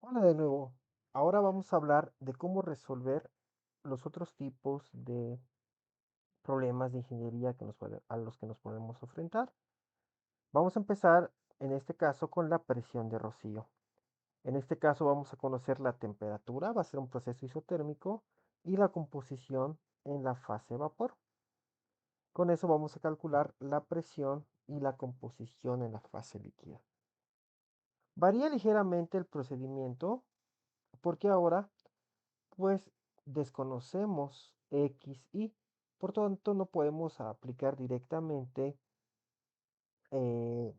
Hola de nuevo. Ahora vamos a hablar de cómo resolver los otros tipos de problemas de ingeniería a los que nos podemos enfrentar. Vamos a empezar en este caso con la presión de rocío. En este caso vamos a conocer la temperatura, va a ser un proceso isotérmico, y la composición en la fase vapor. Con eso vamos a calcular la presión y la composición en la fase líquida. Varía ligeramente el procedimiento porque ahora pues desconocemos X y, por tanto no podemos aplicar directamente eh,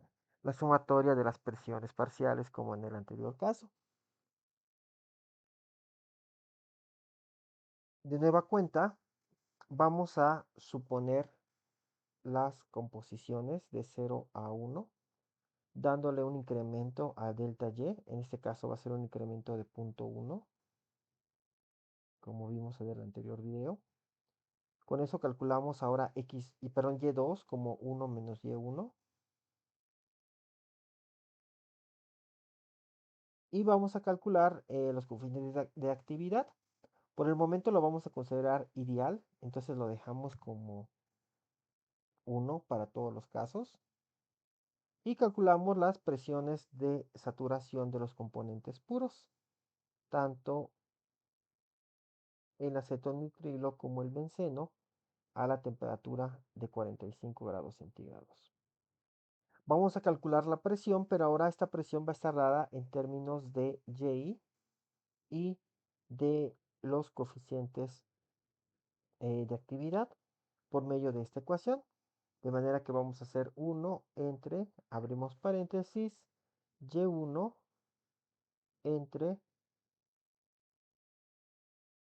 la sumatoria de las presiones parciales como en el anterior caso. De nueva cuenta, vamos a suponer las composiciones de 0 a 1, dándole un incremento a delta Y. En este caso va a ser un incremento de 0.1, como vimos en el anterior video. Con eso calculamos ahora Y2 como 1 menos Y1. Y vamos a calcular los coeficientes de actividad. Por el momento lo vamos a considerar ideal, entonces lo dejamos como 1 para todos los casos. Y calculamos las presiones de saturación de los componentes puros, tanto el acetonitrilo como el benceno, a la temperatura de 45 grados centígrados. Vamos a calcular la presión, pero ahora esta presión va a estar dada en términos de Y y de los coeficientes de actividad por medio de esta ecuación. De manera que vamos a hacer 1 entre, abrimos paréntesis, Y1 entre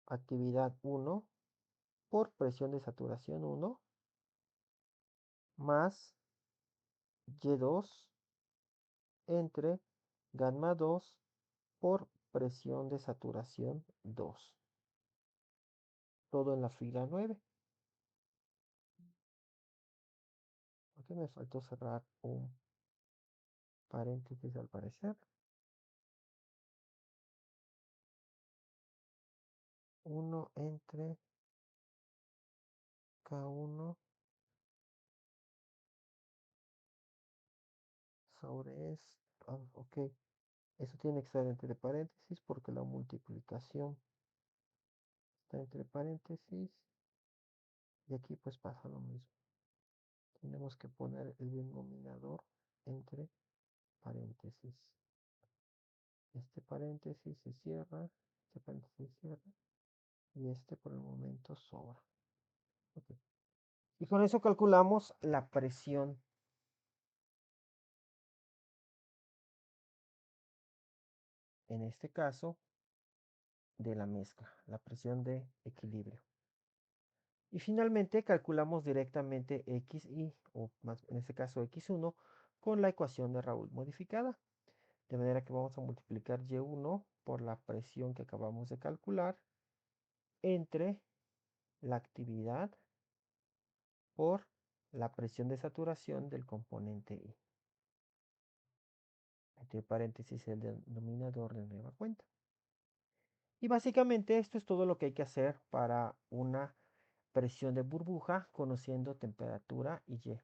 actividad 1 por presión de saturación 1 más Y2 entre gamma 2 por presión de saturación 2. Todo en la fila 9. Aquí me faltó cerrar un paréntesis al parecer. 1 entre K1 sobre esto. Ok. Eso tiene que estar entre paréntesis porque la multiplicación está entre paréntesis. Y aquí pues pasa lo mismo. Tenemos que poner el denominador entre paréntesis. Este paréntesis se cierra. Este paréntesis se cierra. Y este por el momento sobra. Okay. Y con eso calculamos la presión. En este caso, de la mezcla. La presión de equilibrio. Y finalmente calculamos directamente Xy, o más en este caso X1, con la ecuación de Raoult modificada. De manera que vamos a multiplicar Y1 por la presión que acabamos de calcular entre la actividad por la presión de saturación del componente Y. Entre paréntesis el denominador de nueva cuenta. Y básicamente esto es todo lo que hay que hacer para una presión de burbuja conociendo temperatura y Y.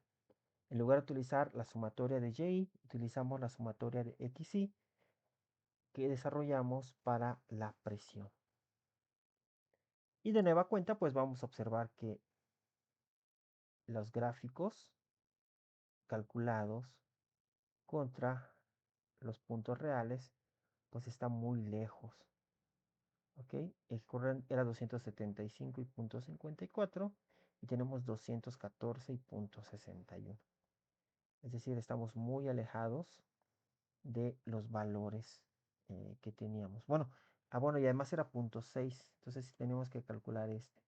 En lugar de utilizar la sumatoria de Y, utilizamos la sumatoria de XY que desarrollamos para la presión. Y de nueva cuenta, pues vamos a observar que los gráficos calculados contra los puntos reales, pues están muy lejos. ¿Ok? El corriente era 275 y punto 54 y tenemos 214 y punto 61. Es decir, estamos muy alejados de los valores que teníamos. Bueno, bueno, y además era punto 6, entonces tenemos que calcular este,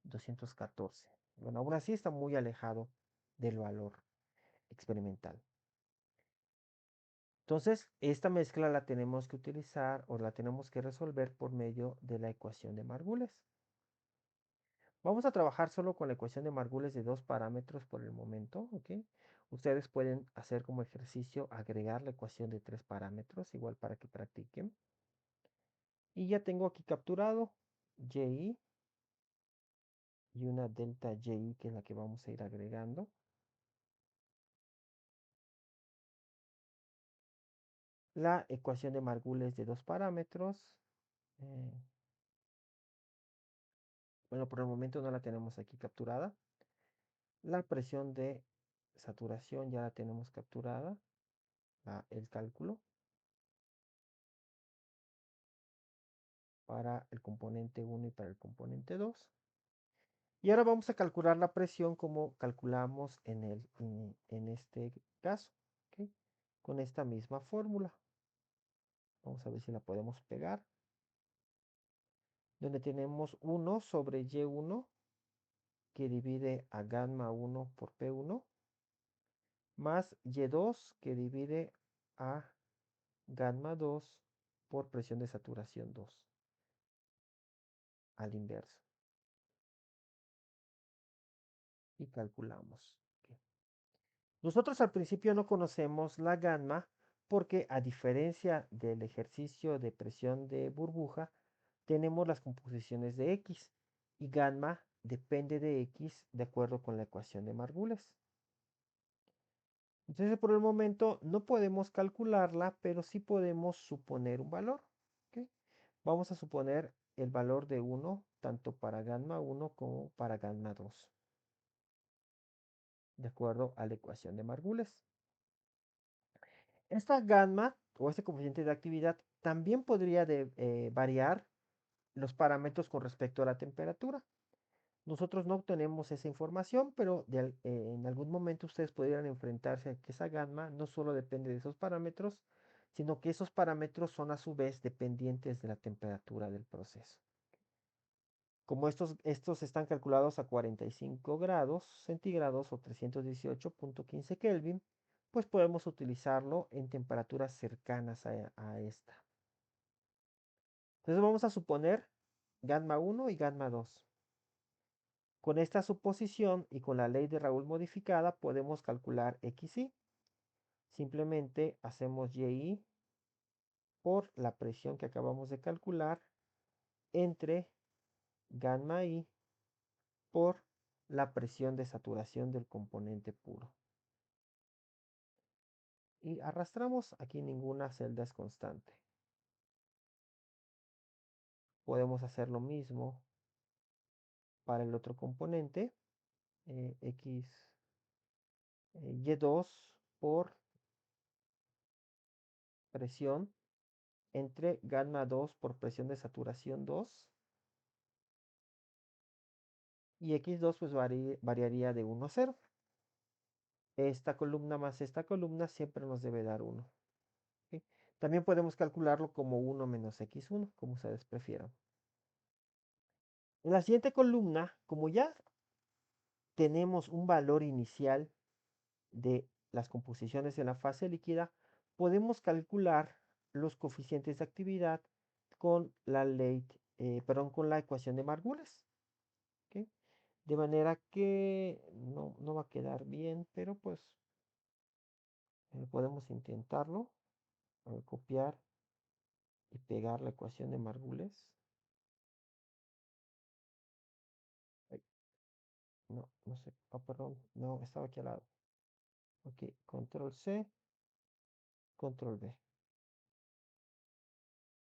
214. Bueno, aún así está muy alejado del valor experimental. Entonces, esta mezcla la tenemos que utilizar o la tenemos que resolver por medio de la ecuación de Margules. Vamos a trabajar solo con la ecuación de Margules de dos parámetros por el momento, ¿ok? Ustedes pueden hacer como ejercicio agregar la ecuación de tres parámetros, igual para que practiquen. Y ya tengo aquí capturado y una delta y, que es la que vamos a ir agregando. La ecuación de Margules de dos parámetros. eh, bueno, por el momento no la tenemos aquí capturada. La presión de saturación ya la tenemos capturada, el cálculo para el componente 1 y para el componente 2. Y ahora vamos a calcular la presión como calculamos en este caso, ¿ok? Con esta misma fórmula. Vamos a ver si la podemos pegar. Donde tenemos 1 sobre Y1 que divide a gamma 1 por P1 más Y2 que divide a gamma 2 por presión de saturación 2 al inverso. Y calculamos. Ok. Nosotros al principio no conocemos la gamma porque, a diferencia del ejercicio de presión de burbuja, tenemos las composiciones de X y gamma depende de X de acuerdo con la ecuación de Margules. Entonces, por el momento no podemos calcularla, pero sí podemos suponer un valor. ¿Ok? Vamos a suponer el valor de 1 tanto para gamma 1 como para gamma 2, de acuerdo a la ecuación de Margules. Esta gamma o este coeficiente de actividad también podría variar los parámetros con respecto a la temperatura. Nosotros no obtenemos esa información, pero en algún momento ustedes podrían enfrentarse a que esa gamma no solo depende de esos parámetros, sino que esos parámetros son a su vez dependientes de la temperatura del proceso. Como estos están calculados a 45 grados centígrados o 318.15 Kelvin, pues podemos utilizarlo en temperaturas cercanas a esta. Entonces vamos a suponer gamma 1 y gamma 2. Con esta suposición y con la ley de Raoul modificada podemos calcular XY. Simplemente hacemos YI por la presión que acabamos de calcular entre gamma I por la presión de saturación del componente puro. Y arrastramos, aquí ninguna celda es constante. Podemos hacer lo mismo para el otro componente, Y2 por presión entre gamma 2 por presión de saturación 2 y X2 pues variaría de 1 a 0. Esta columna más esta columna siempre nos debe dar 1. ¿Ok? También podemos calcularlo como 1 menos X1, como ustedes prefieran. En la siguiente columna, como ya tenemos un valor inicial de las composiciones en la fase líquida, podemos calcular los coeficientes de actividad con la ley, con la ecuación de Margules. ¿Ok? De manera que no va a quedar bien, pero pues podemos intentarlo. A ver, copiar y pegar la ecuación de Margules. Ay, no, no sé. Oh, perdón. No, estaba aquí al lado. Ok, control C, control V.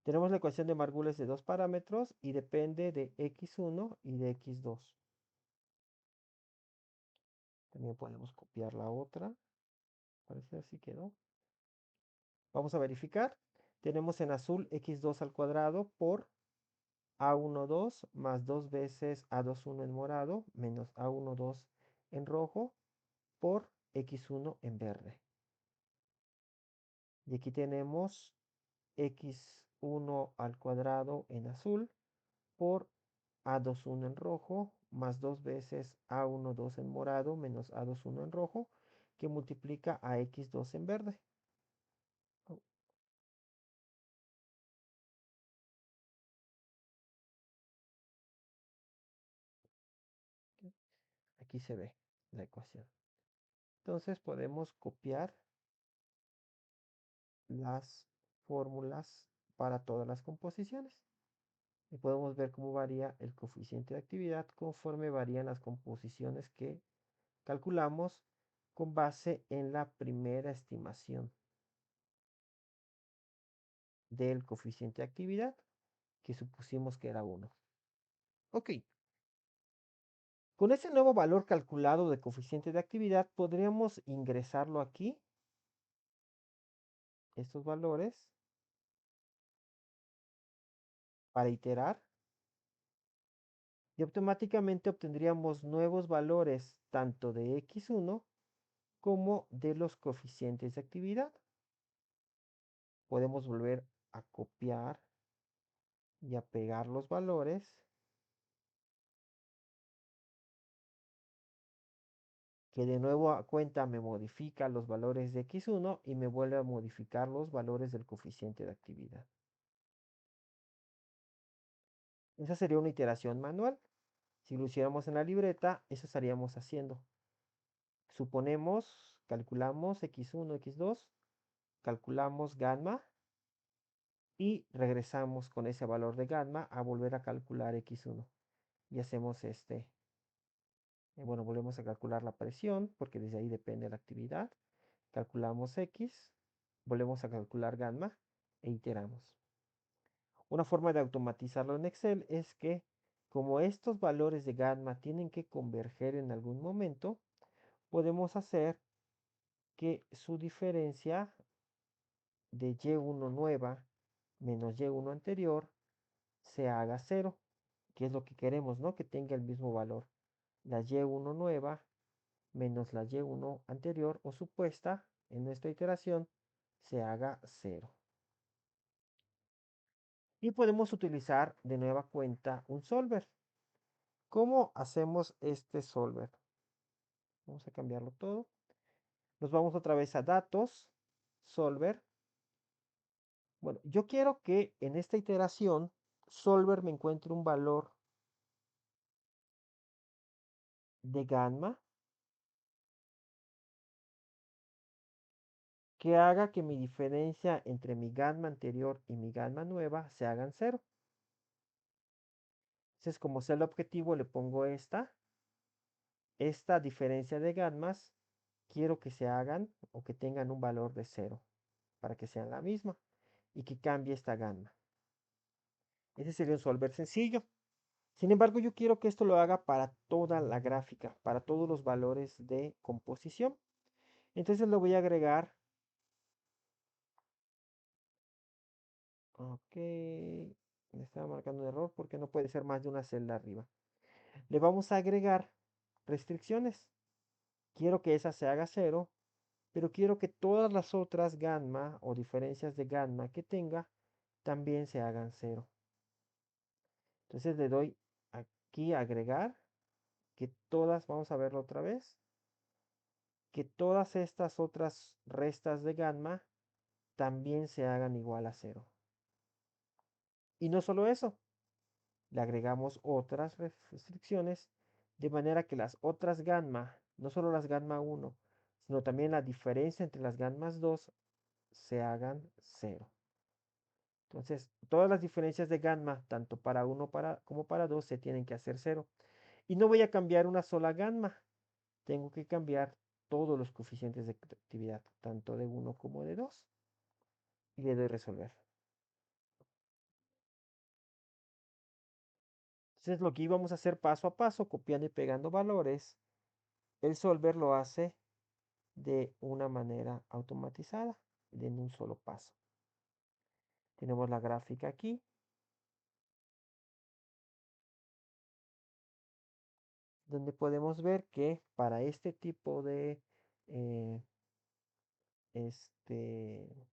Tenemos la ecuación de Margules de dos parámetros y depende de x1 y de x2. También podemos copiar la otra. Parece así quedó. Vamos a verificar. Tenemos en azul x2 al cuadrado por A12 más 2 veces A21 en morado menos A12 en rojo por X1 en verde. Y aquí tenemos X1 al cuadrado en azul por A21 en rojo más 2 veces A12 en morado menos A21 en rojo que multiplica a X2 en verde. Oh, aquí se ve la ecuación. Entonces podemos copiar las fórmulas para todas las composiciones. Y podemos ver cómo varía el coeficiente de actividad conforme varían las composiciones que calculamos con base en la primera estimación del coeficiente de actividad que supusimos que era 1. Ok, con ese nuevo valor calculado de coeficiente de actividad podríamos ingresarlo aquí, estos valores, para iterar y automáticamente obtendríamos nuevos valores tanto de x1 como de los coeficientes de actividad. Podemos volver a copiar y a pegar los valores, que de nuevo a cuenta me modifica los valores de x1 y me vuelve a modificar los valores del coeficiente de actividad. Esa sería una iteración manual. Si lo hiciéramos en la libreta, eso estaríamos haciendo. Suponemos, calculamos x1, x2, calculamos gamma y regresamos con ese valor de gamma a volver a calcular x1. Y hacemos bueno, volvemos a calcular la presión porque desde ahí depende la actividad. Calculamos x, volvemos a calcular gamma e iteramos. Una forma de automatizarlo en Excel es que como estos valores de gamma tienen que converger en algún momento, podemos hacer que su diferencia de y1 nueva menos y1 anterior se haga 0, que es lo que queremos, ¿no? Que tenga el mismo valor. La y1 nueva menos la y1 anterior o supuesta en nuestra iteración se haga 0. Y podemos utilizar de nueva cuenta un solver. ¿Cómo hacemos este solver? Vamos a cambiarlo todo. Nos vamos otra vez a datos, solver. Bueno, yo quiero que en esta iteración solver me encuentre un valor de gamma que haga que mi diferencia entre mi gamma anterior y mi gamma nueva se hagan 0. Entonces, como sea el objetivo, le pongo esta diferencia de gammas, quiero que se hagan o que tengan un valor de 0 para que sean la misma y que cambie esta gamma. Ese sería un solver sencillo. Sin embargo, yo quiero que esto lo haga para toda la gráfica, para todos los valores de composición. Entonces le voy a agregar, ok, me estaba marcando un error porque no puede ser más de una celda arriba. Le vamos a agregar restricciones. Quiero que esa se haga 0, pero quiero que todas las otras gamma o diferencias de gamma que tenga también se hagan 0. Entonces le doy aquí a agregar, que todas, vamos a verlo otra vez, que todas estas otras restas de gamma también se hagan igual a 0. Y no solo eso, le agregamos otras restricciones de manera que las otras gamma, no solo las gamma 1, sino también la diferencia entre las gammas 2 se hagan 0. Entonces, todas las diferencias de gamma, tanto para 1 como para 2, se tienen que hacer 0. Y no voy a cambiar una sola gamma, tengo que cambiar todos los coeficientes de actividad, tanto de 1 como de 2. Y le doy resolver. Entonces, lo que íbamos a hacer paso a paso, copiando y pegando valores, el solver lo hace de una manera automatizada, en un solo paso. Tenemos la gráfica aquí, donde podemos ver que para este tipo eh, este,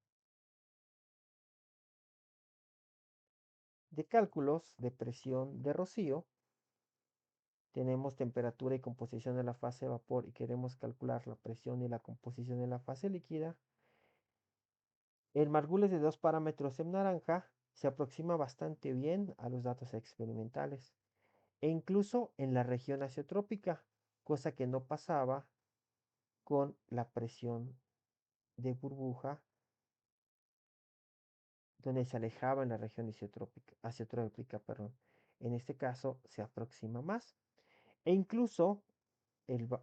de cálculos de presión de rocío, tenemos temperatura y composición de la fase de vapor y queremos calcular la presión y la composición de la fase líquida. El Margules de 2 parámetros en naranja se aproxima bastante bien a los datos experimentales e incluso en la región asiotrópica, cosa que no pasaba con la presión de burbuja donde se alejaba en la región asiotrópica, perdón. En este caso se aproxima más. E incluso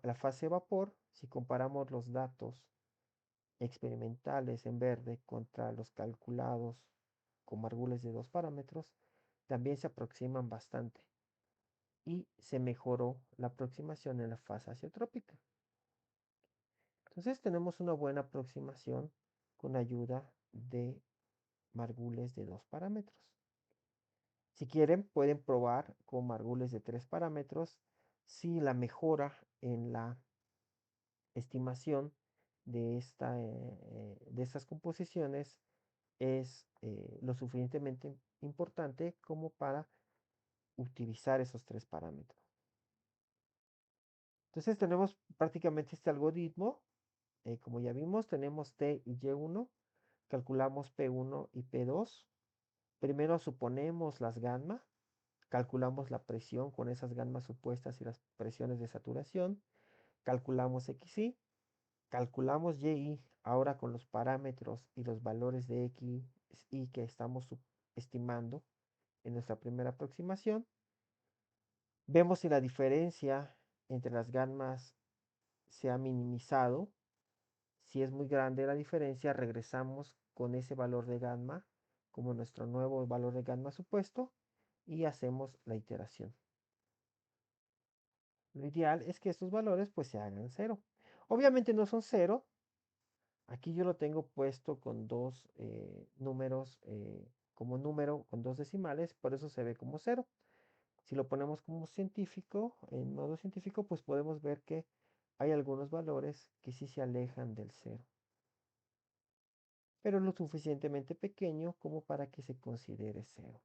la fase de vapor, si comparamos los datos experimentales en verde contra los calculados con margules de 2 parámetros, también se aproximan bastante y se mejoró la aproximación en la fase asiotrópica. Entonces tenemos una buena aproximación con ayuda de margules de 2 parámetros. Si quieren, pueden probar con margules de 3 parámetros si la mejora en la estimación de estas composiciones es lo suficientemente importante como para utilizar esos 3 parámetros. Entonces tenemos prácticamente este algoritmo. Como ya vimos, tenemos T y Y1. Calculamos P1 y P2. Primero suponemos las gamma. Calculamos la presión con esas gammas supuestas y las presiones de saturación. Calculamos XY. Calculamos YI ahora con los parámetros y los valores de X y que estamos estimando en nuestra primera aproximación. Vemos si la diferencia entre las gammas se ha minimizado. Si es muy grande la diferencia, regresamos con ese valor de gamma como nuestro nuevo valor de gamma supuesto y hacemos la iteración. Lo ideal es que estos valores pues se hagan cero. Obviamente no son cero. Aquí yo lo tengo puesto con dos números, como número con dos decimales, por eso se ve como cero. Si lo ponemos como científico, en modo científico, pues podemos ver que hay algunos valores que sí se alejan del cero, pero lo suficientemente pequeño como para que se considere cero.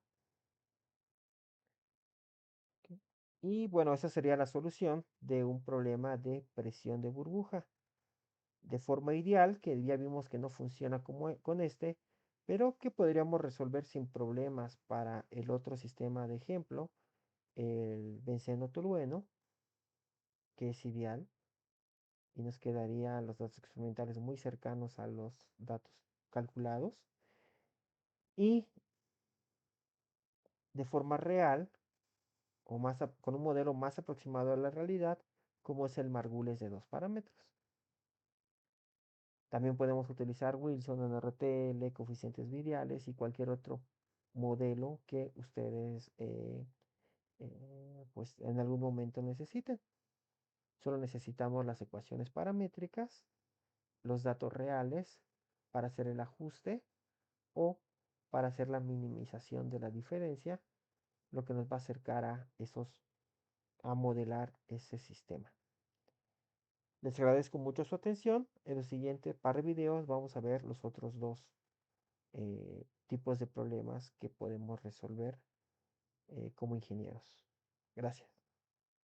¿Ok? Y bueno, esa sería la solución de un problema de presión de burbuja. De forma ideal, que ya vimos que no funciona como con este, pero que podríamos resolver sin problemas para el otro sistema de ejemplo, el benceno tolueno, que es ideal, y nos quedarían los datos experimentales muy cercanos a los datos calculados. Y de forma real, o con un modelo más aproximado a la realidad, como es el Margules de 2 parámetros. También podemos utilizar Wilson, NRTL, coeficientes viriales y cualquier otro modelo que ustedes pues en algún momento necesiten. Solo necesitamos las ecuaciones paramétricas, los datos reales para hacer el ajuste o para hacer la minimización de la diferencia, lo que nos va a acercar a modelar ese sistema. Les agradezco mucho su atención. En el siguiente par de videos vamos a ver los otros dos tipos de problemas que podemos resolver como ingenieros. Gracias.